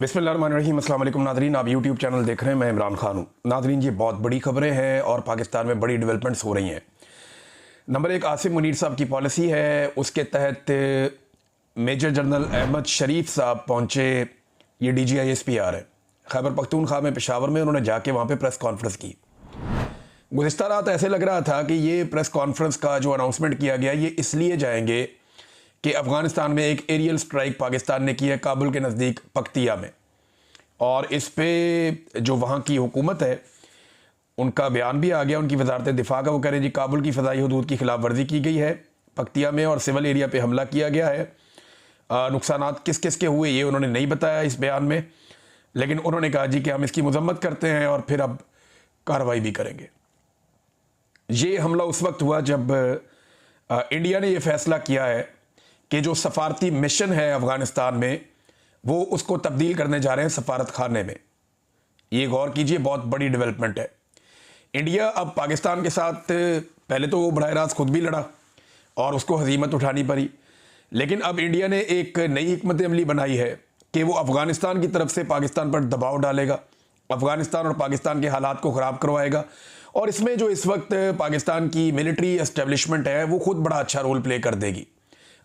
बिस्मिल्लाहिर्रहमानिर्रहीम। अस्सलाम वालेकुम नाज़रीन, आप यूट्यूब चैनल देख रहे हैं, मैं इमरान खान हूँ। नाज़रीन, ये बहुत बड़ी खबरें हैं और पाकिस्तान में बड़ी डेवलपमेंट्स हो रही हैं। नंबर एक, आसिम मुनीर साहब की पॉलिसी है, उसके तहत मेजर जनरल अहमद शरीफ साहब पहुँचे। ये DGISPR है, खैबर पख्तूनख्वा में, पेशावर में। उन्होंने जाके वहाँ पर प्रेस कॉन्फ्रेंस की। गुज़िश्ता रात ऐसे लग रहा था कि ये प्रेस कॉन्फ्रेंस का जो अनाउंसमेंट किया गया, ये इसलिए जाएंगे कि अफ़गानिस्तान में एक एरियल स्ट्राइक पाकिस्तान ने की है काबुल के नज़दीक पक्तिया में, और इस पे जो वहाँ की हुकूमत है उनका बयान भी आ गया, उनकी वजारत दिफा का। वो कह रहे जी काबुल की फ़ज़ाई हदूद की खिलाफ वर्जी की गई है पक्तिया में और सिविल एरिया पे हमला किया गया है। नुकसानात किस किस के हुए ये उन्होंने नहीं बताया इस बयान में, लेकिन उन्होंने कहा जी कि हम इसकी मजम्मत करते हैं और फिर अब कार्रवाई भी करेंगे। ये हमला उस वक्त हुआ जब इंडिया ने यह फ़ैसला किया है कि जो सफारती मिशन है अफ़गानिस्तान में, वो उसको तब्दील करने जा रहे हैं सफारत खाने में। ये गौर कीजिए, बहुत बड़ी डेवलपमेंट है। इंडिया अब पाकिस्तान के साथ, पहले तो वो बराह रास्त खुद भी लड़ा और उसको हजीमत उठानी पड़ी, लेकिन अब इंडिया ने एक नई हिकमत अमली बनाई है कि वो अफ़गानिस्तान की तरफ से पाकिस्तान पर दबाव डालेगा, अफ़गानिस्तान और पाकिस्तान के हालात को ख़राब करवाएगा। और इसमें जो इस वक्त पाकिस्तान की मिलिट्री एस्टेब्लिशमेंट है वो खुद बड़ा अच्छा रोल प्ले कर देगी।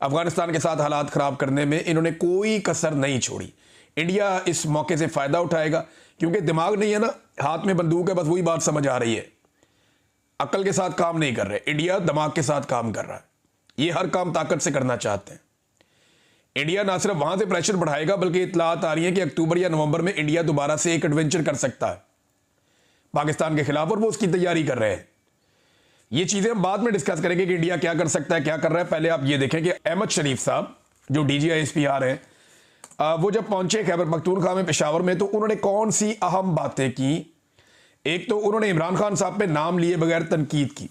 अफगानिस्तान के साथ हालात ख़राब करने में इन्होंने कोई कसर नहीं छोड़ी। इंडिया इस मौके से फ़ायदा उठाएगा, क्योंकि दिमाग नहीं है ना, हाथ में बंदूक है, बस वही बात समझ आ रही है। अक्ल के साथ काम नहीं कर रहे, इंडिया दिमाग के साथ काम कर रहा है। ये हर काम ताकत से करना चाहते हैं। इंडिया ना सिर्फ वहाँ से प्रेशर बढ़ाएगा, बल्कि इत्तलात आ रही है कि अक्टूबर या नवंबर में इंडिया दोबारा से एक एडवेंचर कर सकता है पाकिस्तान के खिलाफ, और वो उसकी तैयारी कर रहे हैं। ये चीज़ें हम बाद में डिस्कस करेंगे कि इंडिया क्या कर सकता है, क्या कर रहा है। पहले आप ये देखें कि अहमद शरीफ साहब जो DGISPR हैं, वो जब पहुंचे खैबर पख्तूनख्वा में, पेशावर में, तो उन्होंने कौन सी अहम बातें की। एक तो उन्होंने इमरान खान साहब पे नाम लिए बगैर तनकीद की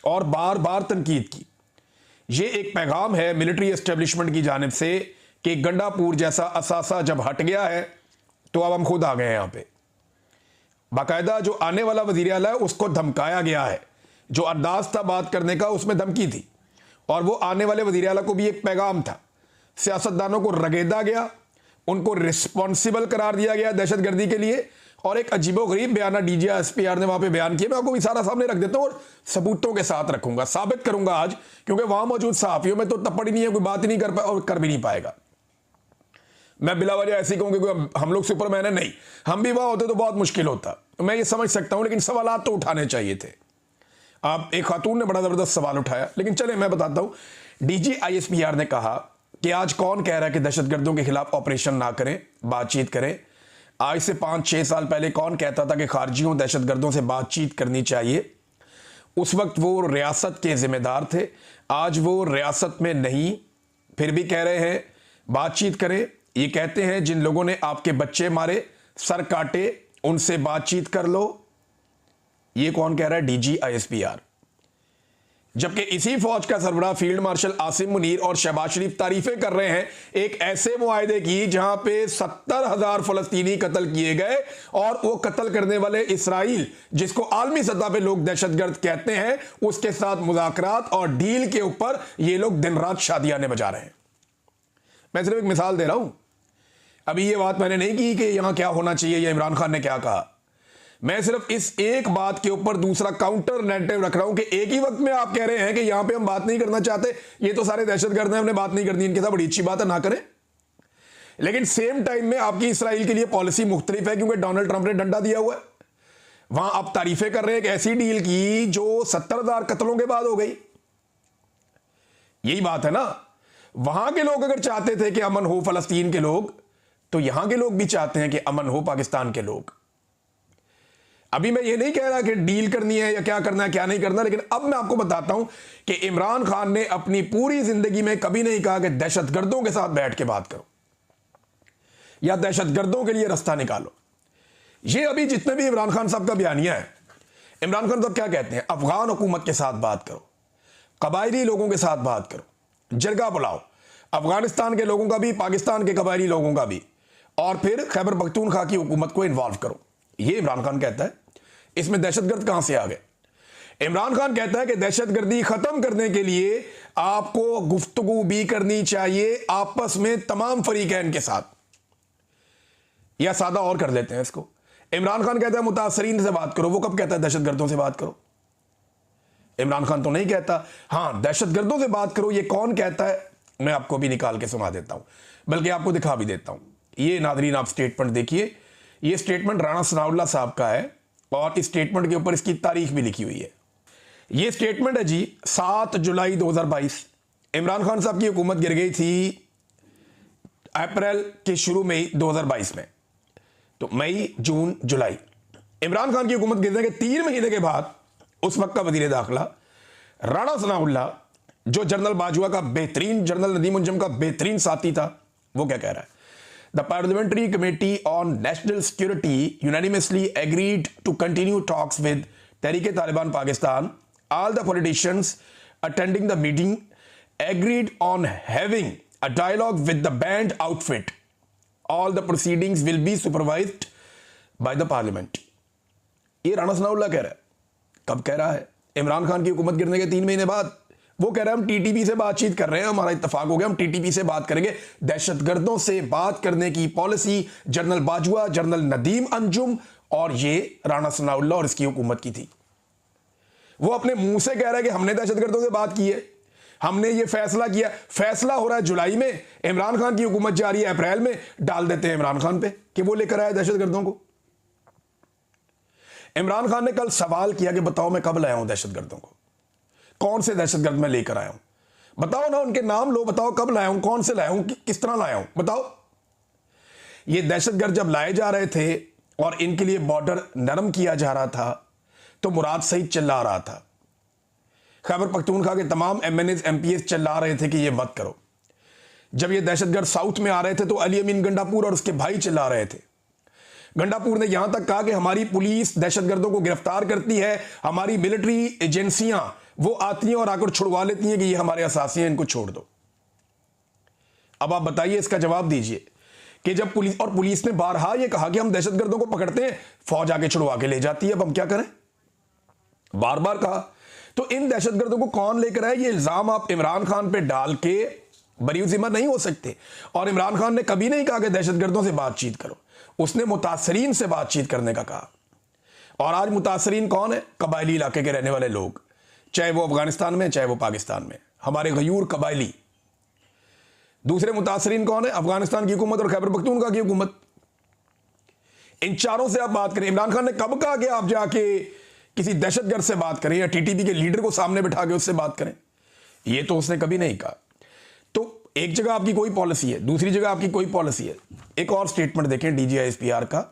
और बार बार तनकीद की। ये एक पैगाम है मिलिट्री एस्टेब्लिशमेंट की जानिब से कि गंडापुर जैसा असासा जब हट गया है तो अब हम खुद आ गए हैं यहाँ पे। बाकायदा जो आने वाला वज़ीर आला है उसको धमकाया गया है, जो अंदाज था बात करने का उसमें धमकी थी, और वो आने वाले वज़ीर आला को भी एक पैगाम था। सियासतदानों को रगेदा गया, उनको रिस्पॉन्सिबल करार दिया गया दहशतगर्दी के लिए, और एक अजीबोगरीब बयाना DGISPR ने वहाँ पे बयान किया। मैं आपको भी सारा सामने रख देता हूँ और सबूतों के साथ रखूंगा, साबित करूंगा आज, क्योंकि वहाँ मौजूद सहाफ़ियों में तो तपड़ ही नहीं है, कोई बात ही नहीं कर पाए और कर भी नहीं पाएगा। मैं बिला वजह ऐसी कहूँ कि हम लोग सुपरमैन है, नहीं, हम भी वहाँ होते तो बहुत मुश्किल होता, मैं ये समझ सकता हूँ, लेकिन सवालात तो उठाने चाहिए थे। आप एक खातून ने बड़ा ज़बरदस्त सवाल उठाया, लेकिन चले मैं बताता हूँ। DGISPR ने कहा कि आज कौन कह रहा है कि दहशतगर्दों के खिलाफ ऑपरेशन ना करें, बातचीत करें। आज से 5-6 साल पहले कौन कहता था कि खारजियों दहशतगर्दों से बातचीत करनी चाहिए। उस वक्त वो रियासत के जिम्मेदार थे, आज वो रियासत में नहीं, फिर भी कह रहे हैं बातचीत करें। ये कहते हैं जिन लोगों ने आपके बच्चे मारे, सर काटे, उनसे बातचीत कर लो। ये कौन कह रहा है? DGISPR। जबकि इसी फौज का सरबराह फील्ड मार्शल आसिम मुनीर और शहबाज शरीफ तारीफें कर रहे हैं एक ऐसे मुआहदे की जहां पे 70,000 फलस्तीनी कत्ल किए गए, और वो कत्ल करने वाले इसराइल, जिसको आलमी सतह पे लोग दहशतगर्द कहते हैं, उसके साथ मुज़ाकरात और डील के ऊपर ये लोग दिन रात शादियां बजा रहे हैं। मैं सिर्फ एक मिसाल दे रहा हूं। अभी ये बात मैंने नहीं की कि यहां क्या होना चाहिए या इमरान खान ने क्या कहा। मैं सिर्फ इस एक बात के ऊपर दूसरा काउंटर नैरेटिव रख रहा हूं कि एक ही वक्त में आप कह रहे हैं कि यहां पे हम बात नहीं करना चाहते, ये तो सारे दहशतगर्द हैं, हमने बात नहीं करनी इनके साथ, बड़ी अच्छी बात है, ना करें। लेकिन सेम टाइम में आपकी इसराइल के लिए पॉलिसी मुख्तलिफ है, क्योंकि डोनाल्ड ट्रंप ने डंडा दिया हुआ है। वहां आप तारीफें कर रहे हैं एक ऐसी डील की जो 70,000 कत्लों के बाद हो गई। यही बात है ना। वहां के लोग अगर चाहते थे कि अमन हो, फलस्तीन के लोग, तो यहां के लोग भी चाहते हैं कि अमन हो, पाकिस्तान के लोग। अभी मैं ये नहीं कह रहा कि डील करनी है या क्या करना है क्या नहीं करना, लेकिन अब मैं आपको बताता हूं कि इमरान खान ने अपनी पूरी जिंदगी में कभी नहीं कहा कि दहशतगर्दों के साथ बैठ के बात करो या दहशतगर्दों के लिए रास्ता निकालो। ये अभी जितने भी इमरान खान साहब का बयानिया है, इमरान खान साहब क्या कहते हैं? अफगान हुकूमत के साथ बात करो, कबायली लोगों के साथ बात करो, जरगा बुलाओ, अफगानिस्तान के लोगों का भी, पाकिस्तान के कबायली लोगों का भी, और फिर खैबर पख्तूनख्वा की हुकूमत को इन्वॉल्व करो। ये इमरान खान कहता है। इसमें दहशतगर्द कहां से आ गए? इमरान खान कहता है कि दहशतगर्दी खत्म करने के लिए आपको गुफ्तगू भी करनी चाहिए आपस में तमाम फरीकैन के साथ। या सादा और कर लेते हैं इसको, इमरान खान कहता है मुतासरीन से बात करो, वो कब कहता है दहशतगर्दों से बात करो? इमरान खान तो नहीं कहता। हाँ, दहशतगर्दों से बात करो ये कौन कहता है, मैं आपको भी निकाल के सुना देता हूं, बल्कि आपको दिखा भी देता हूं। ये नादरीन आप स्टेटमेंट देखिए, ये स्टेटमेंट राणा सनाउल्लाह साहब का है और इस स्टेटमेंट के ऊपर इसकी तारीख भी लिखी हुई है। ये स्टेटमेंट है जी 7 जुलाई 2022। इमरान खान साहब की हुकूमत गिर गई थी अप्रैल के शुरू में 2022 में, तो मई जून जुलाई। इमरान खान की हुकूमत गिरने के 3 महीने के बाद उस वक्त का वजीर दाखिला राणा सनाउल्लाह, जो जनरल बाजवा का बेहतरीन, जनरल नदीम अंजुम का बेहतरीन साथी था, वो क्या कह रहा है? The parliamentary committee on national security unanimously agreed to continue talks with Tehreek Taliban Pakistan. All the politicians attending the meeting agreed on having a dialogue with the banned outfit. All the proceedings will be supervised by the parliament. ये राणा सनाउल्लाह कह रहा है। कब कह रहा है? इमरान खान की हुकूमत गिरने के 3 महीने बाद। वो कह रहा है हम टीटीपी से बातचीत कर रहे हैं, हमारा इत्तेफाक हो गया, हम टीटीपी से बात करेंगे। दहशतगर्दों से बात करने की policy general Bajwa, general Nadeem Anjum और ये राणा सनाउल्लाह और इसकी हुकूमत की थी। वो अपने मुंह से कह रहा है कि हमने दहशतगर्दों से बात की है, हमने ये फैसला किया। फैसला हो रहा है जुलाई में, इमरान खान की हुकूमत जा रही है अप्रैल में, डाल देते हैं इमरान खान पे कि वो लेकर आया दहशतगर्दों को। इमरान खान ने कल सवाल किया कि बताओ मैं कब लाया हूं दहशतगर्दों को, कौन से दहशतगर्द मैं लेकर आया हूं, बताओ ना, उनके नाम लो, बताओ कब लाया हूं, कौन से लाया हूं, किस तरह लाया हूं, बताओ। ये दहशतगर्द जब लाए जा रहे थे और इनके लिए बॉर्डर नरम किया जा रहा था तो मुराद सईद चिल्ला रहा था, खैबर पख्तूनख्वा के तमाम एमएनएस एमपीएस चिल्ला रहे थे कि ये मत करो। जब ये दहशतगर्द साउथ में आ रहे थे तो अली अमीन गंडापुर और उसके भाई चिल्ला रहे थे। गंडापुर ने यहां तक कहा कि हमारी पुलिस दहशतगर्दों को गिरफ्तार करती है, हमारी मिलिट्री एजेंसियां वो आती हैं और आकर छुड़वा लेती हैं कि ये हमारे असासी हैं, इनको छोड़ दो। अब आप बताइए, इसका जवाब दीजिए कि जब पुलिस ने बारहा ये कहा कि हम दहशतगर्दों को पकड़ते हैं, फौज आके छुड़वा के ले जाती है, अब हम क्या करें? बार बार कहा। तो इन दहशतगर्दों को कौन लेकर आए? ये इल्जाम आप इमरान खान पे डाल के बरी जिम्मा नहीं हो सकते। और इमरान खान ने कभी नहीं कहा कि दहशतगर्दों से बातचीत करो, उसने मुतासरीन से बातचीत करने का कहा। और आज मुतासरीन कौन है? कबायली इलाके के रहने वाले लोग, चाहे वो अफगानिस्तान में चाहे वो पाकिस्तान में, हमारे गयूर कबायली। दूसरे मुतासरीन कौन है? अफगानिस्तान की हुकूमत और खैबर पख्तूनख्वा की हुकूमत। इन चारों से आप बात करें। इमरान खान ने कब कहा कि आप जाके किसी दहशतगर्द से बात करें या टीटीपी के लीडर को सामने बिठा के उससे बात करें? ये तो उसने कभी नहीं कहा। तो एक जगह आपकी कोई पॉलिसी है, दूसरी जगह आपकी कोई पॉलिसी है। एक और स्टेटमेंट देखें डीजीआईएसपीआर का।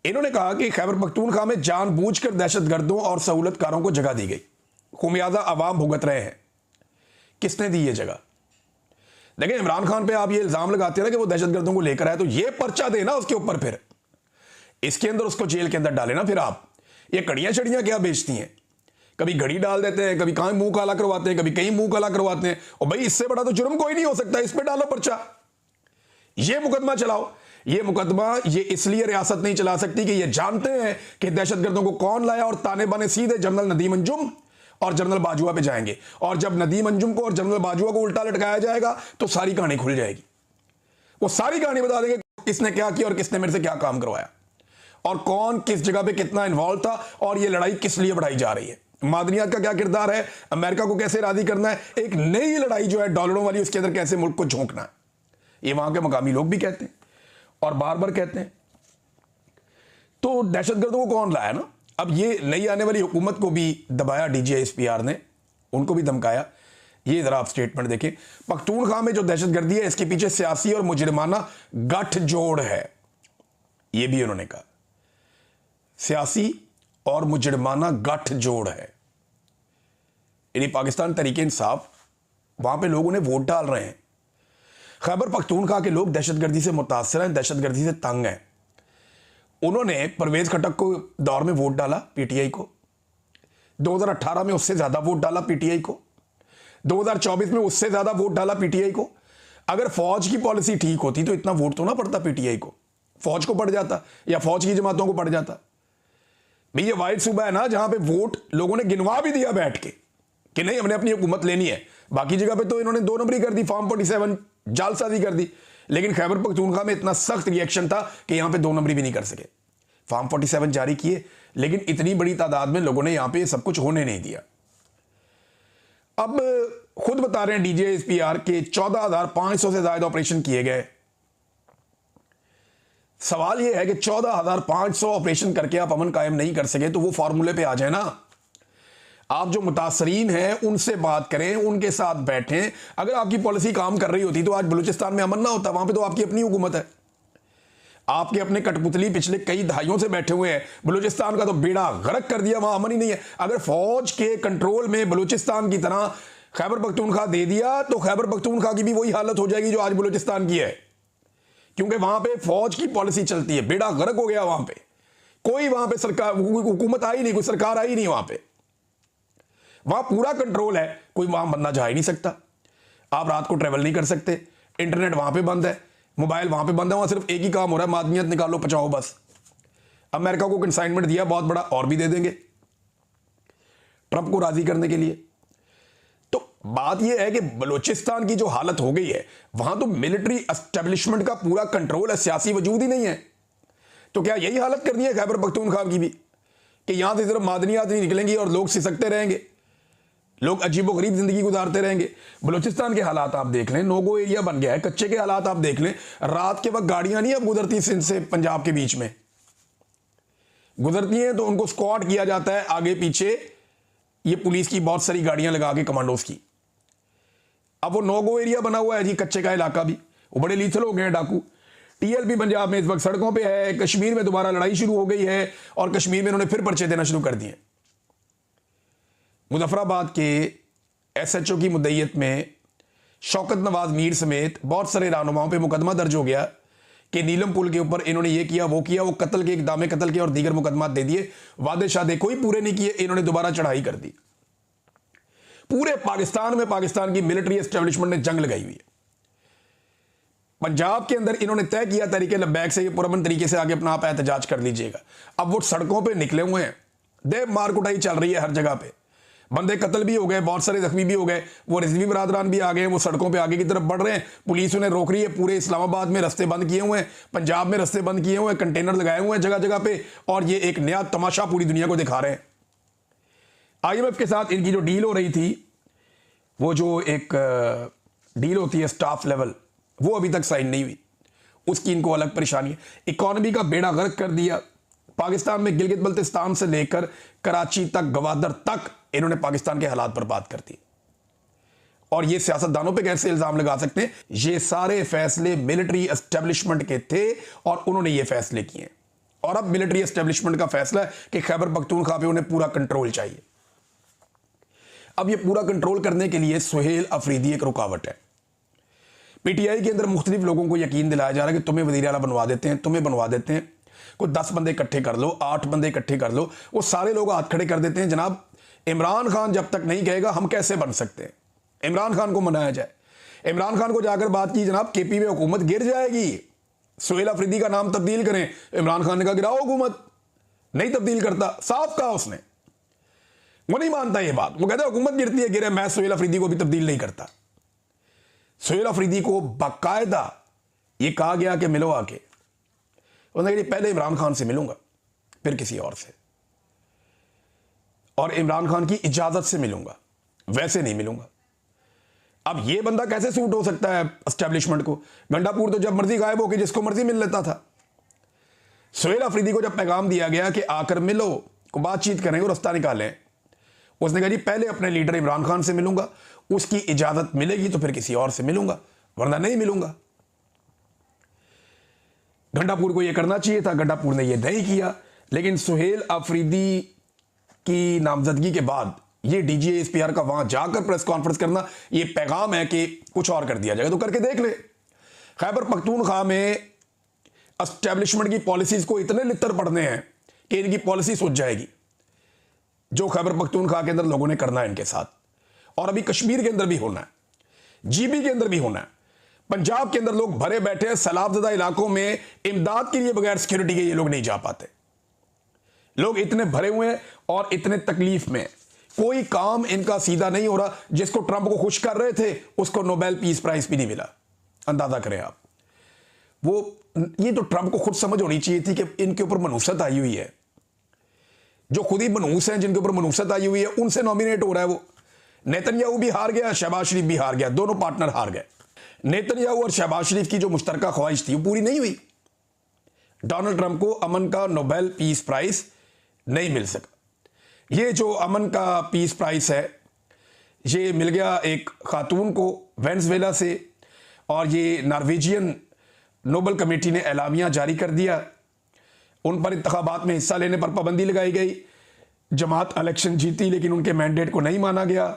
इन्होंने कहा कि खैबर पख्तूनख्वा में जानबूझकर दहशतगर्दों और सहूलतकारों को जगह दी गई, खुमियाजा अवाम भुगत रहे हैं। किसने दी ये जगह? देखिए, इमरान खान पे आप ये इल्जाम लगाते हैं ना कि वो दहशतगर्दों को लेकर आए, तो ये पर्चा देना उसके ऊपर, फिर इसके अंदर उसको जेल के अंदर डाले ना। फिर आप ये कड़ियां छड़ियां क्या बेचती हैं? कभी घड़ी डाल देते हैं, कभी कहां मुंह काला करवाते हैं, कभी कहीं मुंह काला करवाते हैं। और भाई इससे बड़ा तो जुर्म कोई नहीं हो सकता, इस पे डालो पर्चा, ये मुकदमा चलाओ। ये मुकदमा ये इसलिए रियासत नहीं चला सकती कि ये जानते हैं कि दहशतगर्दों को कौन लाया, और ताने बाने सीधे जनरल नदीम अंजुम और जनरल बाजवा पे जाएंगे। और जब नदीम अंजुम को और जनरल बाजवा को उल्टा लटकाया जाएगा तो सारी कहानी खुल जाएगी। वो सारी कहानी बता देंगे किसने क्या किया और किसने मेरे से क्या काम करवाया और कौन किस जगह पे कितना इन्वॉल्व था और ये लड़ाई किस लिए बढ़ाई जा रही है। मादनियात का क्या किरदार है, अमेरिका को कैसे राजी करना है, एक नई लड़ाई जो है डॉलरों वाली, उसके अंदर कैसे मुल्क को झोंकना है। ये वहां के मकामी लोग भी कहते हैं और बार बार कहते हैं। तो दहशतगर्दों को कौन लाया ना। अब ये नई आने वाली हुकूमत को भी दबाया डीजीआईएसपीआर ने, उनको भी धमकाया। ये जरा आप स्टेटमेंट देखें। पख्तूनख्वा में जो दहशतगर्दी है इसके पीछे सियासी और मुजरिमाना गठजोड़ है, ये भी उन्होंने कहा। सियासी और मुजरिमाना गठजोड़ है। यानी पाकिस्तान तहरीके इंसाफ, वहां पे लोग उन्हें वोट डाल रहे हैं। खैबर पख्तूनख्वा के लोग दहशतगर्दी से मुतासर हैं, दहशतगर्दी से तंग हैं। उन्होंने परवेज खटक को दौर में वोट डाला पीटीआई को, 2018 में उससे ज्यादा वोट डाला पीटीआई को, 2024 में उससे ज्यादा वोट डाला पीटीआई को। अगर फौज की पॉलिसी ठीक होती तो इतना वोट तो ना पड़ता पीटीआई को, फौज को पड़ जाता या फौज की जमातों को पड़ जाता। भाई ये वाइट सूबा है ना जहां पे वोट लोगों ने गिनवा भी दिया बैठ के कि नहीं हमने अपनी हुकूमत लेनी है। बाकी जगह पे तो इन्होंने 2 नंबरी कर दी, फॉर्म 47 जालसाजी कर दी। लेकिन खैबर पख्तूनख्वा में इतना सख्त रिएक्शन था कि यहां पे 2 नंबरी भी नहीं कर सके। फॉर्म 47 जारी किए, लेकिन इतनी बड़ी तादाद में लोगों ने यहां पे सब कुछ होने नहीं दिया। अब खुद बता रहे हैं DGSPR के 14,500 से ज्यादा ऑपरेशन किए गए। सवाल यह है कि 14,500 ऑपरेशन करके आप अमन कायम नहीं कर सके तो वो फॉर्मूले पे आ जाए ना। आप जो मुतासरीन हैं उनसे बात करें, उनके साथ बैठें। अगर आपकी पॉलिसी काम कर रही होती तो आज बलूचिस्तान में अमन ना होता। वहां पे तो आपकी अपनी हुकूमत है, आपके अपने कठपुतली पिछले कई दहाइयों से बैठे हुए हैं। बलूचिस्तान का तो बेड़ा गर्क कर दिया, वहां अमन ही नहीं है। अगर फौज के कंट्रोल में बलूचिस्तान की तरह खैबर पख्तूनख्वा दे दिया तो खैबर पख्तूनख्वा की भी वही हालत हो जाएगी जो आज बलूचिस्तान की है, क्योंकि वहां पे फौज की पॉलिसी चलती है। बेड़ा गर्क हो गया वहां पे, कोई वहां पे सरकार हुकूमत आई नहीं, कोई सरकार आई नहीं वहां पे, वहां पूरा कंट्रोल है। कोई वहां बंदा जा ही नहीं सकता, आप रात को ट्रेवल नहीं कर सकते, इंटरनेट वहां पे बंद है, मोबाइल वहां पे बंद है। वहां सिर्फ एक ही काम हो रहा है, मादनियत निकालो, पचाओ बस। अमेरिका को कंसाइनमेंट दिया बहुत बड़ा, और भी दे देंगे ट्रंप को राजी करने के लिए। तो बात यह है कि बलूचिस्तान की जो हालत हो गई है, वहां तो मिलिट्री एस्टेब्लिशमेंट का पूरा कंट्रोल है, सियासी वजूद ही नहीं है। तो क्या यही हालत करनी है खैबर पख्तूनख्वा की भी, कि यहां से सिर्फ मादनियात नहीं निकलेंगी और लोग सिसकते रहेंगे, लोग अजीबोगरीब जिंदगी गुजारते रहेंगे। बलूचिस्तान के हालात आप देख लें, नोगो एरिया बन गया है, कच्चे के हालात आप देख लें। रात के वक्त गाड़ियां नहीं अब गुजरती सिंध से पंजाब के बीच में, गुजरती हैं तो उनको स्क्वाड किया जाता है आगे पीछे, ये पुलिस की बहुत सारी गाड़ियां लगा के, कमांडोज की। अब वो नोगो एरिया बना हुआ है जी, कच्चे का इलाका भी, वो बड़े लीथल हो गए हैं डाकू। TLP पंजाब में इस वक्त सड़कों पे है, कश्मीर में दोबारा लड़ाई शुरू हो गई है और कश्मीर में इन्होंने फिर पर्चे देना शुरू कर दिए। मुजफ्फराबाद के SHO की मुद्दईयत में शौकत नवाज मीर समेत बहुत सारे रहनुमाओं पे मुकदमा दर्ज हो गया कि नीलम पुल के ऊपर इन्होंने ये किया वो किया, वो कत्ल के, इक़दाम कत्ल के और दीगर मुकदमा दे दिए। वादे शादे कोई पूरे नहीं किए, इन्होंने दोबारा चढ़ाई कर दी। पूरे पाकिस्तान में पाकिस्तान की मिलिट्री एस्टेब्लिशमेंट ने जंग लगाई हुई है। पंजाब के अंदर इन्होंने तय किया तरीके लब्बैक से, पुरअमन तरीके से आगे अपना आप एहतजाज कर लीजिएगा। अब वो सड़कों पर निकले हुए हैं, देव मार कुटाई चल रही है हर जगह पे, बंदे कत्ल भी हो गए, बहुत सारे जख्मी भी हो गए, वो रिजवी बरादरान भी आ गए, वो सड़कों पे आगे की तरफ बढ़ रहे हैं। पुलिस उन्हें रोक रही है, पूरे इस्लामाबाद में रास्ते बंद किए हुए हैं, पंजाब में रास्ते बंद किए हुए हैं, कंटेनर लगाए हुए हैं जगह जगह पे, और ये एक नया तमाशा पूरी दुनिया को दिखा रहे हैं। IMF के साथ इनकी जो डील हो रही थी, वो जो एक डील होती है स्टाफ लेवल, वो अभी तक साइन नहीं हुई, उसकी इनको अलग परेशानी है। इकॉनमी का बेड़ा गर्क कर दिया। पाकिस्तान में गिलगित बल्तिस्तान से लेकर कराची तक, गवादर तक इन्होंने पाकिस्तान के हालात पर बात कर दी। और ये सियासतदानों पे कैसे इल्जाम लगा सकते हैं? ये सारे फैसले मिलिट्री एस्टेब्लिशमेंट के थे और उन्होंने ये फैसले किए। और अब मिलिट्री एस्टेब्लिशमेंट का फैसला है कि खैबर पख्तूनख्वा पे उन्हें पूरा कंट्रोल चाहिए। अब ये पूरा कंट्रोल करने के लिए सुहेल अफरीदी एक रुकावट है। PTI के अंदर मुख्तलिफ लोगों को यकीन दिलाया जा रहा है कि तुम्हें वज़ीर आला बनवा देते हैं, तुम्हें बनवा देते हैं, कोई 10 बंदे इकट्ठे कर लो, 8 बंदे इकट्ठे कर लो। वो सारे लोग हाथ खड़े कर देते हैं, जनाब इमरान खान जब तक नहीं कहेगा हम कैसे बन सकते हैं, इमरान खान को मनाया जाए। इमरान खान को जाकर बात की, जनाब KP में हुकूमत गिर जाएगी, सुहेल अफरीदी का नाम तब्दील करें। इमरान खान ने कहा गिराओ हुकूमत, नहीं तब्दील करता, साफ कहा उसने। वो नहीं मानता ये बात, वो कहता है हुकूमत गिरती है, गिरे, मैं सुहेल अफरीदी को भी तब्दील नहीं करता। सुहेल अफरीदी को बाकायदा ये कहा गया कि मिलो आके, उन्होंने कहा पहले इमरान खान से मिलूंगा फिर किसी और से, और इमरान खान की इजाजत से मिलूंगा, वैसे नहीं मिलूंगा। अब यह बंदा कैसे सूट हो सकता है एस्टेब्लिशमेंट को? गंडापुर तो जब मर्जी गायब होकर जिसको मर्जी मिल लेता था। सुहेल अफरीदी को जब पैगाम दिया गया कि आकर मिलो, को बातचीत करें और रास्ता निकालें, उसने कहा जी पहले अपने लीडर इमरान खान से मिलूंगा, उसकी इजाजत मिलेगी तो फिर किसी और से मिलूंगा, वरना नहीं मिलूंगा। गंडापुर को यह करना चाहिए था, गंडापुर ने यह नहीं किया। लेकिन सुहेल अफरीदी की नामजदगी के बाद ये DGSPR का वहां जाकर प्रेस कॉन्फ्रेंस करना, ये पैगाम है कि कुछ और कर दिया जाएगा, तो करके देख ले। खैबर पख्तूनख्वा में एस्टेब्लिशमेंट की पॉलिसीज को इतने लित्तर पड़ने हैं कि इनकी पॉलिसी सूझ जाएगी, जो खैबर पख्तूनख्वा के अंदर लोगों ने करना है इनके साथ, और अभी कश्मीर के अंदर भी होना है, GB के अंदर भी होना है। पंजाब के अंदर लोग भरे बैठे हैं, सैलाबज़दा इलाकों में इमदाद के लिए बगैर सिक्योरिटी के ये लोग नहीं जा पाते। लोग इतने भरे हुए हैं और इतने तकलीफ में, कोई काम इनका सीधा नहीं हो रहा। जिसको ट्रंप को खुश कर रहे थे उसको नोबेल पीस प्राइज भी नहीं मिला, अंदाजा करें आप। वो ये तो ट्रंप को खुद समझ होनी चाहिए थी कि इनके ऊपर मनूसत आई हुई है। जो खुद ही मनूस हैं, जिनके ऊपर मनूसत आई हुई है, उनसे नॉमिनेट हो रहा है वो। नेतन्याहू भी हार गया, शहबाज शरीफ भी हार गया, दोनों पार्टनर हार गए। नेतन्याहू और शहबाज शरीफ की जो मुश्तरका ख्वाहिश थी वो पूरी नहीं हुई। डोनाल्ड ट्रंप को अमन का नोबेल पीस प्राइज नहीं मिल सका। ये जो अमन का पीस प्राइज है ये मिल गया एक खातून को वेनेजुएला से, और ये नॉर्वेजियन नोबेल कमेटी ने एलामिया जारी कर दिया। उन पर इंतखाबात में हिस्सा लेने पर पाबंदी लगाई गई। जमात इलेक्शन जीती लेकिन उनके मैंडेट को नहीं माना गया।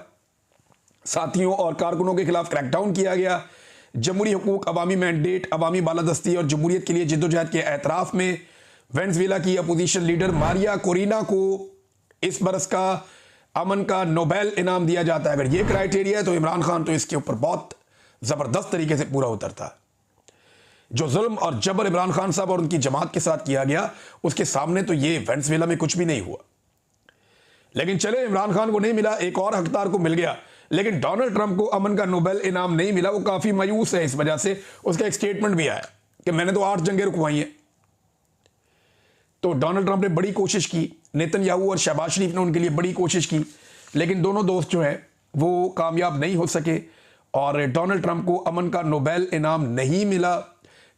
साथियों और कारकुनों के खिलाफ क्रैकडाउन किया गया। जमहूरी हुकूक, अवामी मैंडेट, अवामी बालादस्ती और जमहूरियत के लिए जिद्दोजहद के एतराफ़ में वेनेजुएला की अपोजिशन लीडर मारिया कोरिना को इस बरस का अमन का नोबेल इनाम दिया जाता है। अगर ये क्राइटेरिया है तो इमरान खान तो इसके ऊपर बहुत ज़बरदस्त तरीके से पूरा उतरता है। जो जुल्म और जबर इमरान खान साहब और उनकी जमात के साथ किया गया, उसके सामने तो ये वेनेजुएला में कुछ भी नहीं हुआ। लेकिन चले, इमरान खान को नहीं मिला, एक और हकदार को मिल गया, लेकिन डोनाल्ड ट्रंप को अमन का नोबेल इनाम नहीं मिला। वो काफ़ी मायूस है इस वजह से। उसका एक स्टेटमेंट भी आया कि मैंने तो 8 जंगें रुकवाई हैं। तो डोनाल्ड ट्रंप ने बड़ी कोशिश की, नेतन्याहू और शहबाज शरीफ ने उनके लिए बड़ी कोशिश की, लेकिन दोनों दोस्त जो हैं वो कामयाब नहीं हो सके और डोनाल्ड ट्रंप को अमन का नोबेल इनाम नहीं मिला।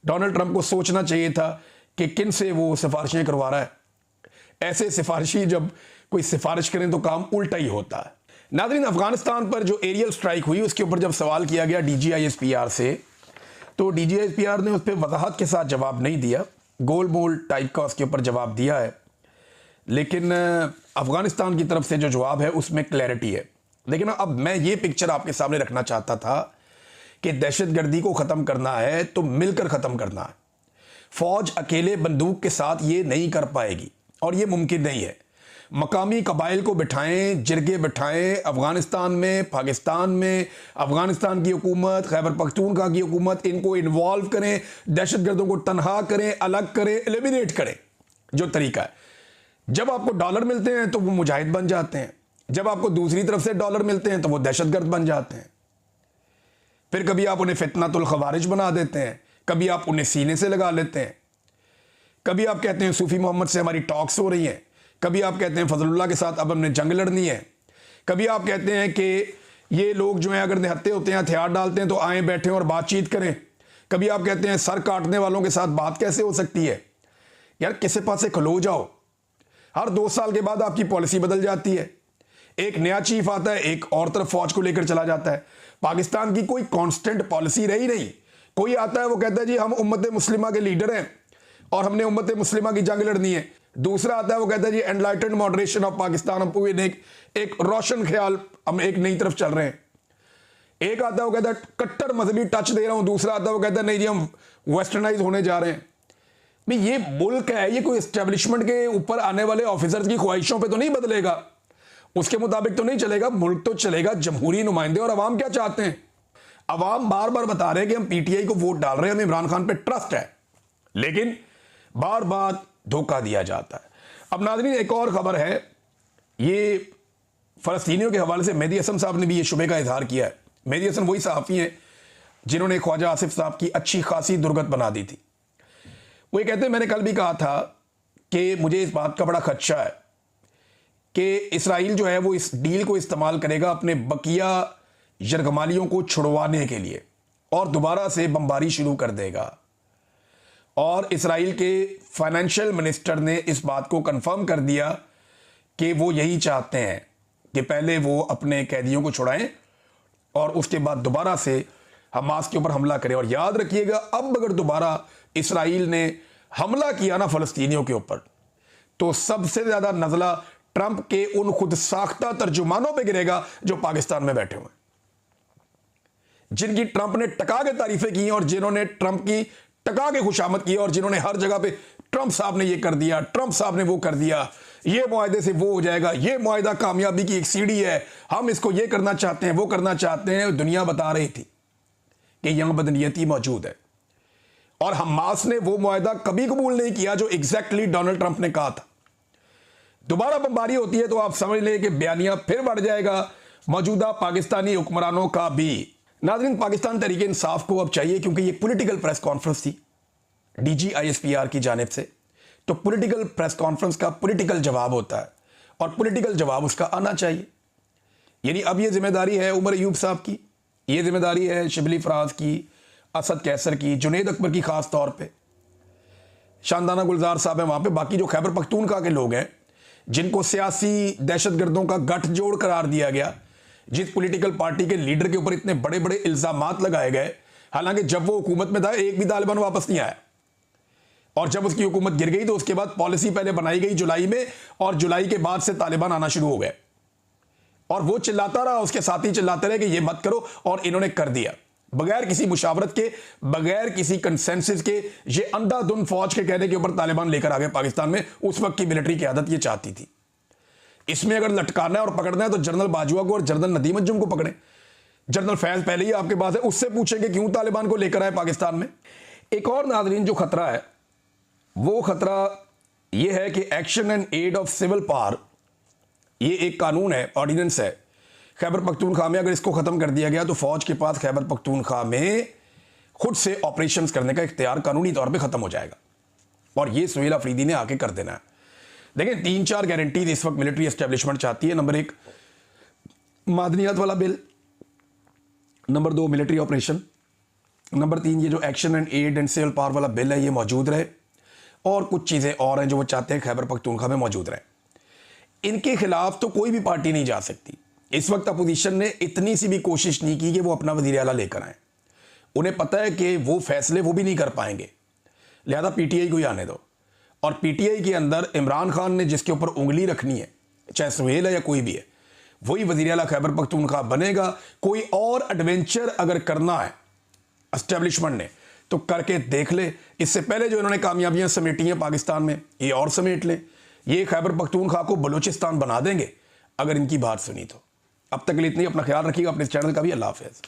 डोनाल्ड ट्रंप को सोचना चाहिए था कि किन से वो सिफारिशें करवा रहा है। ऐसे सिफारिशी जब कोई सिफारिश करें तो काम उल्टा ही होता है। नाज़रीन, अफगानिस्तान पर जो एरियल स्ट्राइक हुई उसके ऊपर जब सवाल किया गया DGISPR से, तो DGISPR ने उस पर वजाहत के साथ जवाब नहीं दिया। गोल मोल टाइप का उसके ऊपर जवाब दिया है, लेकिन अफगानिस्तान की तरफ से जो जवाब है उसमें क्लैरिटी है। लेकिन अब मैं ये पिक्चर आपके सामने रखना चाहता था कि दहशतगर्दी को ख़त्म करना है तो मिलकर ख़त्म करना है। फ़ौज अकेले बंदूक के साथ ये नहीं कर पाएगी और ये मुमकिन नहीं है। मकामी कबाइल को बिठाएं, जिरगे बिठाएं अफ़गानिस्तान में, पाकिस्तान में, अफ़गानिस्तान की हुकूमत, खैबर पख्तूनख्वा की हुकूमत, इनको इन्वॉल्व करें, दहशतगर्दों को तनहा करें, अलग करें, एलिमिनेट करें। जो तरीका है, जब आपको डॉलर मिलते हैं तो वो मुजाहिद बन जाते हैं, जब आपको दूसरी तरफ से डॉलर मिलते हैं तो वो दहशतगर्द बन जाते हैं। फिर कभी आप उन्हें फितनातुल खवारिज बना देते हैं, कभी आप उन्हें सीने से लगा लेते हैं, कभी आप कहते हैं सूफी मोहम्मद से हमारी टॉक्स हो रही हैं, कभी आप कहते हैं फजलुल्लाह के साथ अब हमने जंग लड़नी है, कभी आप कहते हैं कि ये लोग जो हैं अगर निहत्ते होते हैं, हथियार डालते हैं तो आए बैठें और बातचीत करें, कभी आप कहते हैं सर काटने वालों के साथ बात कैसे हो सकती है। यार किसी पास से खलो जाओ। हर 2 साल के बाद आपकी पॉलिसी बदल जाती है, एक नया चीफ आता है, एक और तरफ फौज को लेकर चला जाता है। पाकिस्तान की कोई कांस्टेंट पॉलिसी रही नहीं। कोई आता है वो कहता है जी हम उम्मत मुस्लिमा के लीडर हैं और हमने उम्मत मुस्लिमा की जंग लड़नी है। दूसरा आता है वो कहता है जी एनलाइटेंड मॉडरेशन ऑफ पाकिस्तान, हम पूरे एक रोशन ख्याल, हम एक नई तरफ चल रहे हैं। एक आता है वो कहता है कट्टर मजहबी टच दे रहा हूं, दूसरा आता है वो कहता है नहीं जी हम वेस्टर्नाइज होने जा रहे हैं। भाई ये मुल्क है, ये कोई एस्टेब्लिशमेंट के ऊपर आने वाले ऑफिसर्स की ख्वाहिशों पे तो नहीं बदलेगा, उसके मुताबिक तो नहीं चलेगा। मुल्क तो चलेगा जमहूरी नुमाइंदे। और अवाम क्या चाहते हैं? अवाम बार बार बता रहे हैं कि हम PTI को वोट डाल रहे हैं, हमें इमरान खान पे ट्रस्ट है, लेकिन बार बार धोखा दिया जाता है। अब नाज़रीन एक और खबर है, ये फ़लस्तीनियों के हवाले से मेहदी हसन साहब ने भी ये शुबे का इजहार किया है। मेहदी हसन वही सहाफ़ी हैं जिन्होंने ख्वाजा आसिफ साहब की अच्छी खासी दुर्गत बना दी थी। वो ये कहते हैं मैंने कल भी कहा था कि मुझे इस बात का बड़ा खदशा है कि इसराइल जो है वो इस डील को इस्तेमाल करेगा अपने बकिया यरगमालियों को छुड़वाने के लिए और दोबारा से बमबारी शुरू कर देगा। और इसराइल के फाइनेंशियल मिनिस्टर ने इस बात को कंफर्म कर दिया कि वो यही चाहते हैं कि पहले वो अपने कैदियों को छुड़ाएं और उसके बाद दोबारा से हमास के ऊपर हमला करें। और याद रखिएगा, अब अगर दोबारा इसराइल ने हमला किया ना फ़लस्तीनियों के ऊपर, तो सबसे ज़्यादा नज़ला ट्रंप के उन खुद साख्ता तर्जुमानों पे गिरेगा जो पाकिस्तान में बैठे हुए, जिनकी ट्रंप ने टका के तारीफें की और जिन्होंने ट्रंप की टका के खुशामद की और जिन्होंने हर जगह पे ट्रंप साहब ने ये कर दिया, ट्रंप साहब ने वो कर दिया, ये मुआहदे से वो हो जाएगा, ये मुआहदा कामयाबी की एक सीढ़ी है, हम इसको ये करना चाहते हैं, वो करना चाहते हैं। दुनिया बता रही थी कि यहां बदनीयती मौजूद है और हमास ने वो मुआहदा कभी कबूल नहीं किया जो एग्जैक्टली डोनाल्ड ट्रंप ने कहा था। दोबारा बमबारी होती है तो आप समझ लें कि बयानिया फिर बढ़ जाएगा मौजूदा पाकिस्तानी हुक्मरानों का भी। नाज़रीन, पाकिस्तान तहरीक इंसाफ को अब चाहिए, क्योंकि ये पॉलिटिकल प्रेस कॉन्फ्रेंस थी, DGISPR की जानिब से, तो पॉलिटिकल प्रेस कॉन्फ्रेंस का पॉलिटिकल जवाब होता है और पॉलिटिकल जवाब उसका आना चाहिए। यानी अब ये जिम्मेदारी है उमर अयूब साहब की, ये जिम्मेदारी है शिबली फराज की, असद कैसर की, जुनेद अकबर की, खास तौर पे शानदाना गुलजार साहब है वहां पे, बाकी जो खैबर पख्तूनख्वा के लोग हैं जिनको सियासी दहशतगर्दों का गठजोड़ करार दिया गया, जिस पॉलिटिकल पार्टी के लीडर के ऊपर इतने बड़े बड़े इल्जामात लगाए गए, हालांकि जब वो हुकूमत में था एक भी तालिबान वापस नहीं आया, और जब उसकी हुकूमत गिर गई तो उसके बाद पॉलिसी पहले बनाई गई जुलाई में, और जुलाई के बाद से तालिबान आना शुरू हो गए, और वो चिल्लाता रहा, उसके साथी चिल्लाते रहे कि ये मत करो, और इन्होंने कर दिया बगैर किसी मुशावरत के, बगैर किसी कंसेंसस के। ये अंधाधुन फौज के कहने के ऊपर तालिबान लेकर आ गए पाकिस्तान में। उस वक्त की मिलिट्री क़यादत ये चाहती थी। इसमें अगर लटकाना है और पकड़ना है तो जनरल बाजवा को और जनरल नदीम अंजुम को पकड़े। जनरल फैज पहले ही आपके पास है, उससे पूछें कि क्यों तालिबान को लेकर आए पाकिस्तान में। एक और नाज़रीन जो खतरा है वो खतरा यह है कि action and aid of civil power, ये एक कानून है, ऑर्डिनेंस है खैबर पख्तूनख्वा में। अगर इसको खत्म कर दिया गया तो फौज के पास खैबर पख्तूनख्वा में खुद से ऑपरेशंस करने का इख्तियार कानूनी तौर पे खत्म हो जाएगा, और ये सुहेल अफरीदी ने आके कर देना है। देखिए 3-4 गारंटीज इस वक्त मिलिट्री एस्टेब्लिशमेंट चाहती है। नंबर 1 मादनियात वाला bill, number 2 military operation, number 3 ये जो action and aid and civil power वाला बिल है ये मौजूद रहे, और कुछ चीज़ें और हैं जो वो चाहते हैं खैबर पख्तूनख्वा में मौजूद रहे। इनके खिलाफ तो कोई भी पार्टी नहीं जा सकती। इस वक्त अपोजिशन ने इतनी सी भी कोशिश नहीं की कि वो अपना वज़ीर आला लेकर आए। उन्हें पता है कि वो फैसले वो भी नहीं कर पाएंगे, लिहाजा पीटीआई को ही आने दो। और पीटीआई के अंदर इमरान खान ने जिसके ऊपर उंगली रखनी है, चाहे सुहेल है या कोई भी है, वही वज़ीर आला खैबर पख्तूनख्वा बनेगा। कोई और एडवेंचर अगर करना है एस्टेब्लिशमेंट ने तो करके देख ले। इससे पहले जो इन्होंने कामयाबियां समेटी हैं पाकिस्तान में, ये और समेट लें। ये खैबर पख्तूनख्वा को बलूचिस्तान बना देंगे अगर इनकी बात सुनी तो। अब तक के लिए इतनी, अपना ख्याल रखिएगा, अपने चैनल का भी। अल्लाह हाफ़िज़।